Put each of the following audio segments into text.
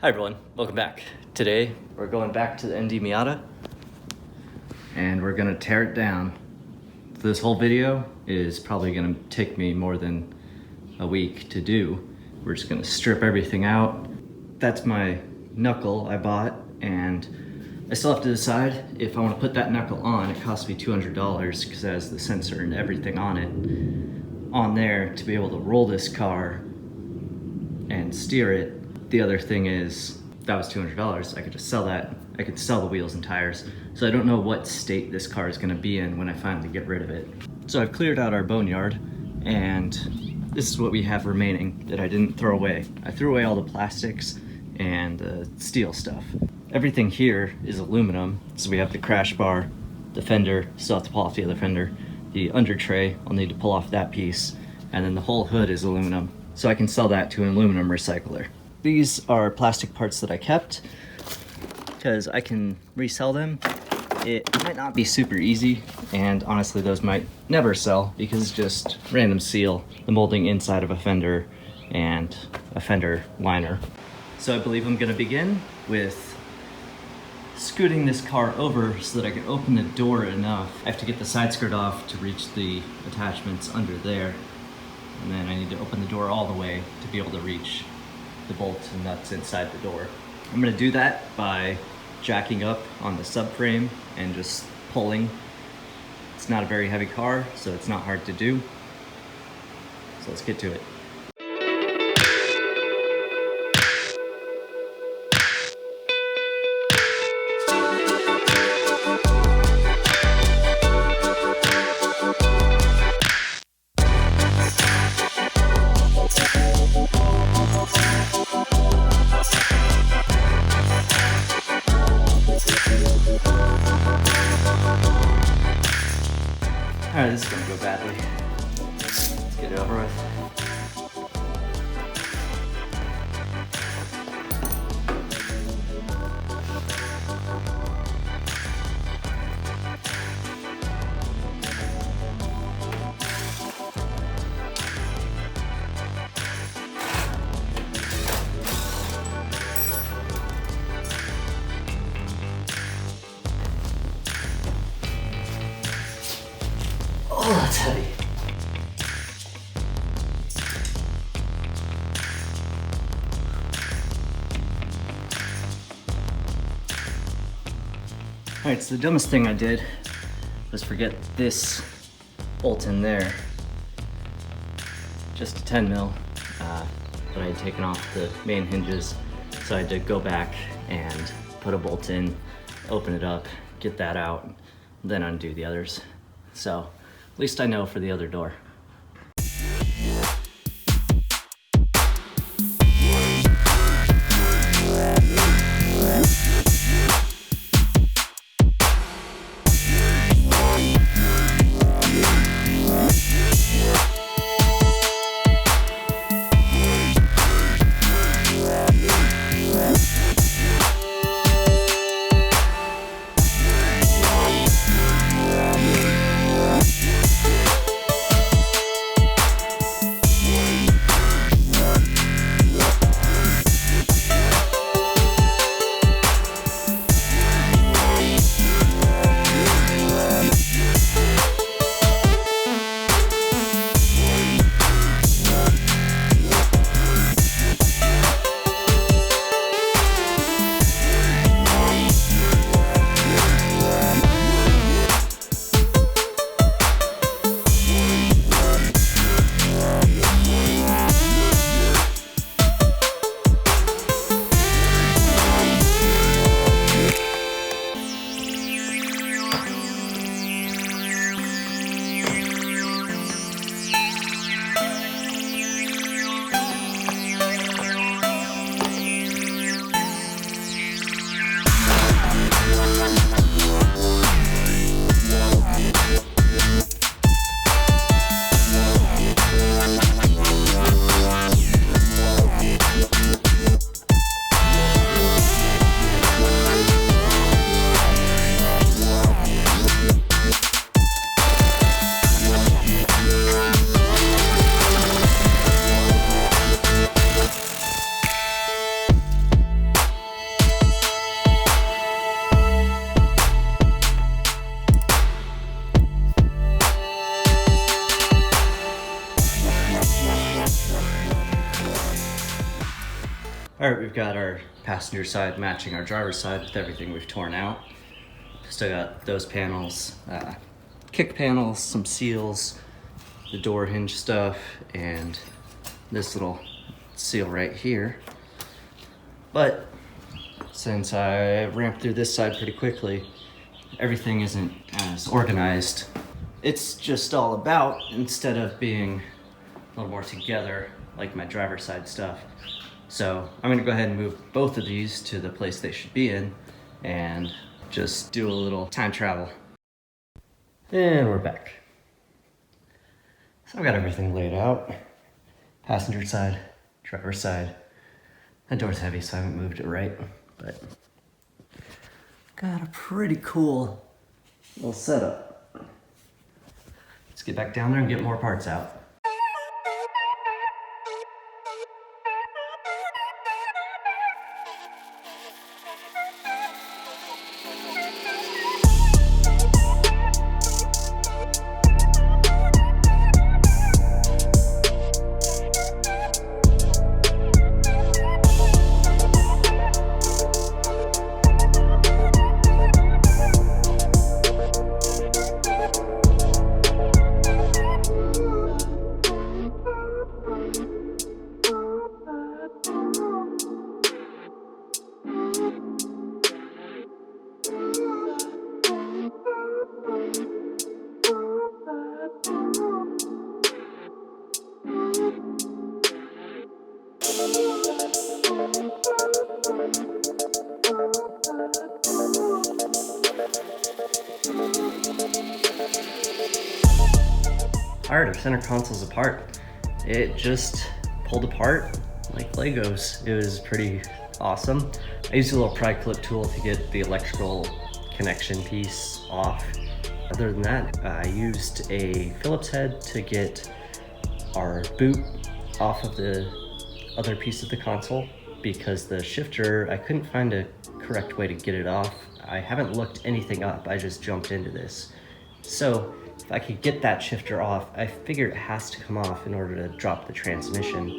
Hi everyone, welcome back. Today we're going back to the ND Miata and we're gonna tear it down. This whole video is probably gonna take me more than a week to do. We're just gonna strip everything out. That's my knuckle I bought, and I still have to decide if I wanna put that knuckle on. It cost me $200 because it has the sensor and everything on it on there to be able to roll this car and steer it. The other thing is, that was $200. I could just sell that. I could sell the wheels and tires. So I don't know what state this car is gonna be in when I finally get rid of it. So I've cleared out our boneyard, and this is what we have remaining that I didn't throw away. I threw away all the plastics and the steel stuff. Everything here is aluminum. So we have the crash bar, the fender, still have to pull off the other fender, the under tray, I'll need to pull off that piece, and then the whole hood is aluminum. So I can sell that to an aluminum recycler. These are plastic parts that I kept because I can resell them. It might not be super easy, and honestly those might never sell because it's just random seal, the molding inside of a fender and a fender liner. So I believe I'm gonna begin with scooting this car over so that I can open the door enough. I have to get the side skirt off to reach the attachments under there, and then I need to open the door all the way to be able to reach the bolts and nuts inside the door. I'm gonna do that by jacking up on the subframe and just pulling. It's not a very heavy car, so it's not hard to do. So let's get to it. Alright, this is gonna go badly. Let's get it over with. Oh, that's heavy. Alright, so the dumbest thing I did was forget this bolt in there. Just a 10 mil, but I had taken off the main hinges, so I had to go back and put a bolt in, open it up, get that out, then undo the others. So at least I know for the other door. All right, we've got our passenger side matching our driver's side with everything we've torn out. Still got those panels, kick panels, some seals, the door hinge stuff, and this little seal right here. But since I ramped through this side pretty quickly, everything isn't as organized. It's just all about, instead of being a little more together like my driver's side stuff. So I'm gonna go ahead and move both of these to the place they should be in and just do a little time travel. And we're back. So I've got everything laid out. Passenger side, driver's side. That door's heavy, so I haven't moved it right, but got a pretty cool little setup. Let's get back down there and get more parts out. Alright, our center console's apart. It just pulled apart like Legos. It was pretty awesome. I used a little pry clip tool to get the electrical connection piece off. Other than that, I used a Phillips head to get our boot off of the other piece of the console because the shifter, I couldn't find a correct way to get it off. I haven't looked anything up, I just jumped into this. So if I could get that shifter off, I figure it has to come off in order to drop the transmission.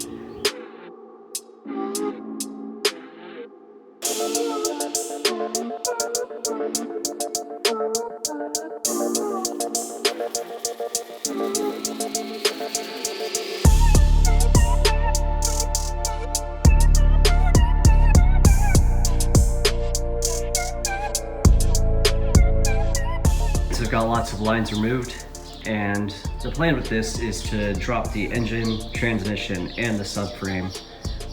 So we've got lots of lines removed, and the plan with this is to drop the engine, transmission, and the subframe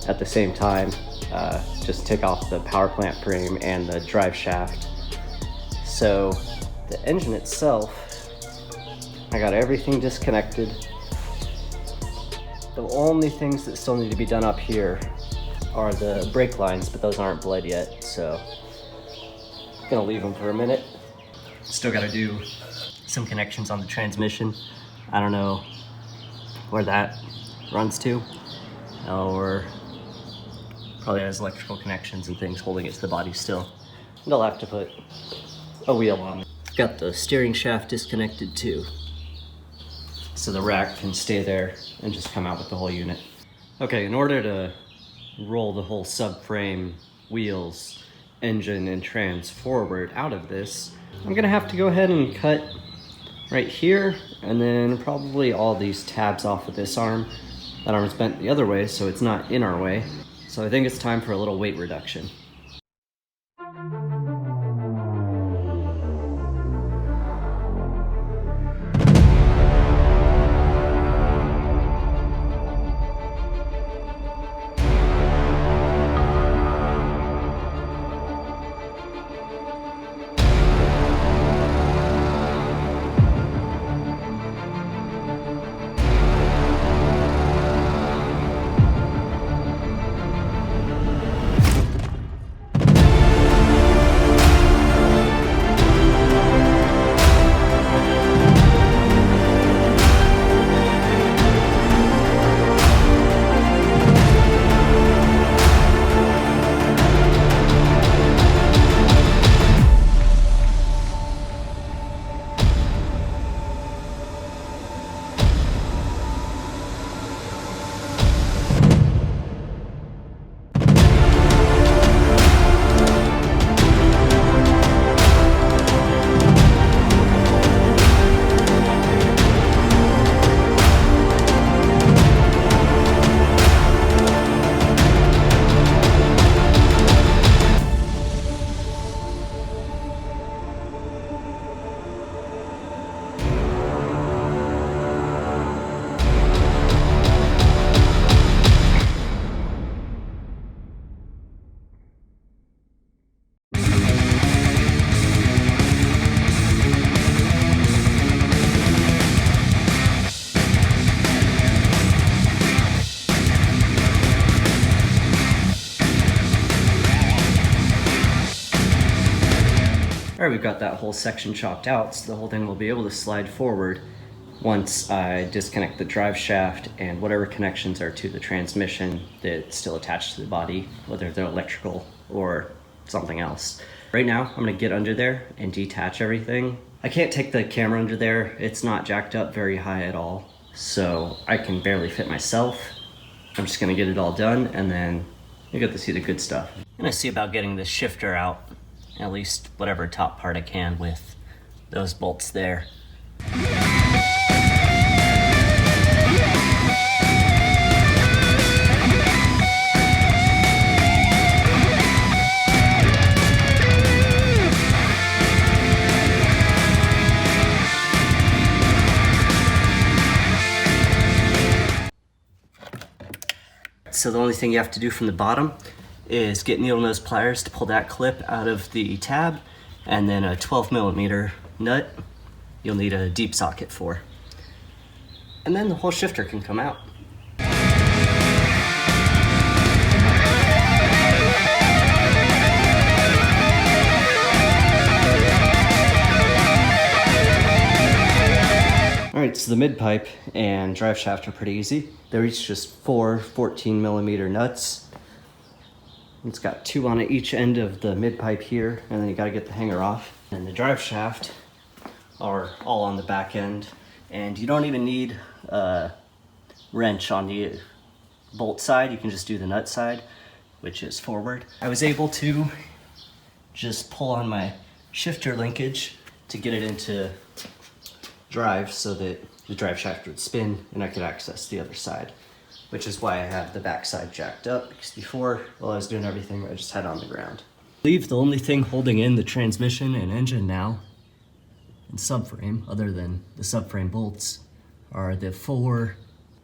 at the same time. Just take off the power plant frame and the drive shaft. So the engine itself, I got everything disconnected. The only things that still need to be done up here are the brake lines, but those aren't bled yet, so I'm gonna leave them for a minute. Still gotta do some connections on the transmission. I don't know where that runs to, or probably has electrical connections and things holding it to the body still. And I'll have to put a wheel on it. Got the steering shaft disconnected too, so the rack can stay there and just come out with the whole unit. Okay, in order to roll the whole subframe, wheels, engine, and trans forward out of this, I'm gonna have to go ahead and cut right here, and then probably all these tabs off of this arm. That arm's bent the other way, so it's not in our way. So I think it's time for a little weight reduction. All right, we've got that whole section chopped out, so the whole thing will be able to slide forward once I disconnect the drive shaft and whatever connections are to the transmission that's still attached to the body, whether they're electrical or something else. Right now, I'm gonna get under there and detach everything. I can't take the camera under there. It's not jacked up very high at all, so I can barely fit myself. I'm just gonna get it all done, and then you get to see the good stuff. I'm gonna see about getting this shifter out, at least whatever top part I can with those bolts there. So the only thing you have to do from the bottom is get needle nose pliers to pull that clip out of the tab, and then a 12mm nut you'll need a deep socket for. And then the whole shifter can come out. Alright, so the mid pipe and drive shaft are pretty easy. They're each just 4 14mm nuts. It's got 2 on each end of the mid pipe here, and then you gotta get the hanger off. And the drive shaft are all on the back end, and you don't even need a wrench on the bolt side. You can just do the nut side, which is forward. I was able to just pull on my shifter linkage to get it into drive so that the drive shaft would spin and I could access the other side, which is why I have the back side jacked up, because before, while I was doing everything, I just had it on the ground. I believe the only thing holding in the transmission and engine now and subframe, other than the subframe bolts, are the 4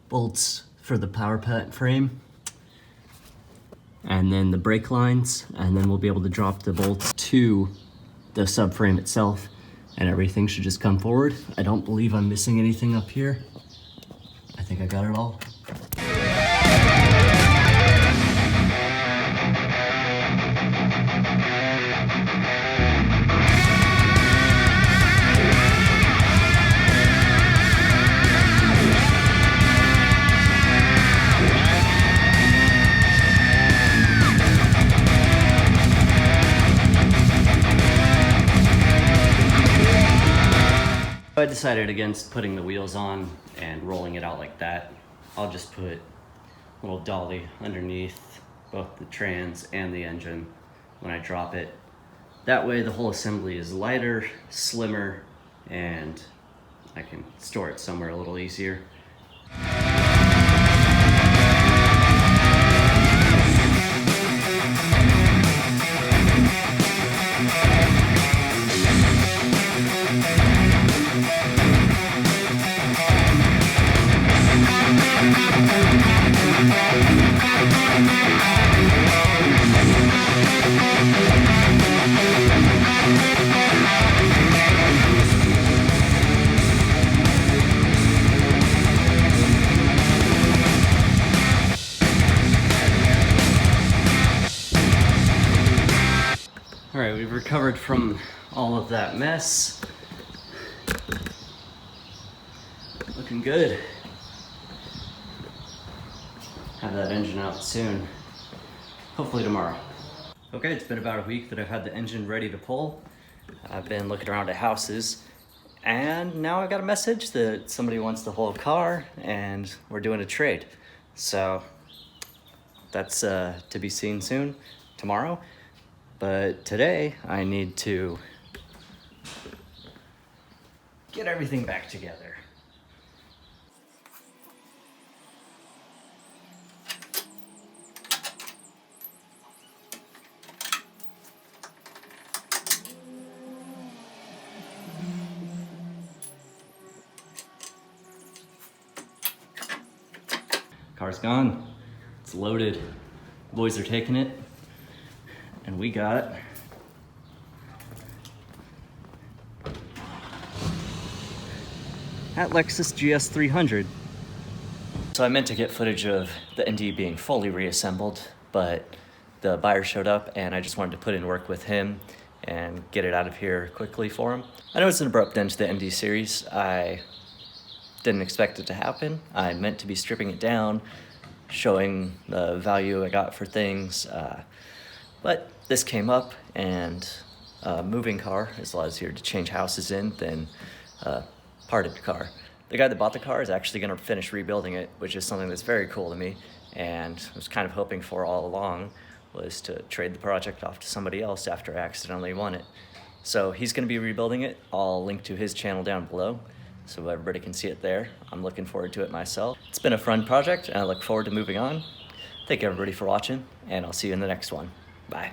bolts for the power plant frame, and then the brake lines, and then we'll be able to drop the bolts to the subframe itself, and everything should just come forward. I don't believe I'm missing anything up here. I think I got it all. I decided against putting the wheels on and rolling it out like that. I'll just put a little dolly underneath both the trans and the engine when I drop it. That way the whole assembly is lighter, slimmer, and I can store it somewhere a little easier. All right, we've recovered from all of that mess. Looking good. Have that engine out soon. Hopefully tomorrow. Okay, it's been about a week that I've had the engine ready to pull. I've been looking around at houses, and now I got a message that somebody wants the whole car and we're doing a trade. So that's to be seen soon, tomorrow. But today I need to get everything back together. Car's gone. It's loaded. Boys are taking it. And we got that Lexus GS 300. So I meant to get footage of the ND being fully reassembled, but the buyer showed up and I just wanted to put in work with him and get it out of here quickly for him. I know it's an abrupt end to the ND series. I didn't expect it to happen. I meant to be stripping it down, showing the value I got for things, but this came up, and a moving car is a lot easier to change houses in than a parted car. The guy that bought the car is actually going to finish rebuilding it, which is something that's very cool to me, and I was kind of hoping for all along was to trade the project off to somebody else after I accidentally won it. So he's going to be rebuilding it. I'll link to his channel down below so everybody can see it there. I'm looking forward to it myself. It's been a fun project, and I look forward to moving on. Thank you everybody for watching, and I'll see you in the next one. Bye.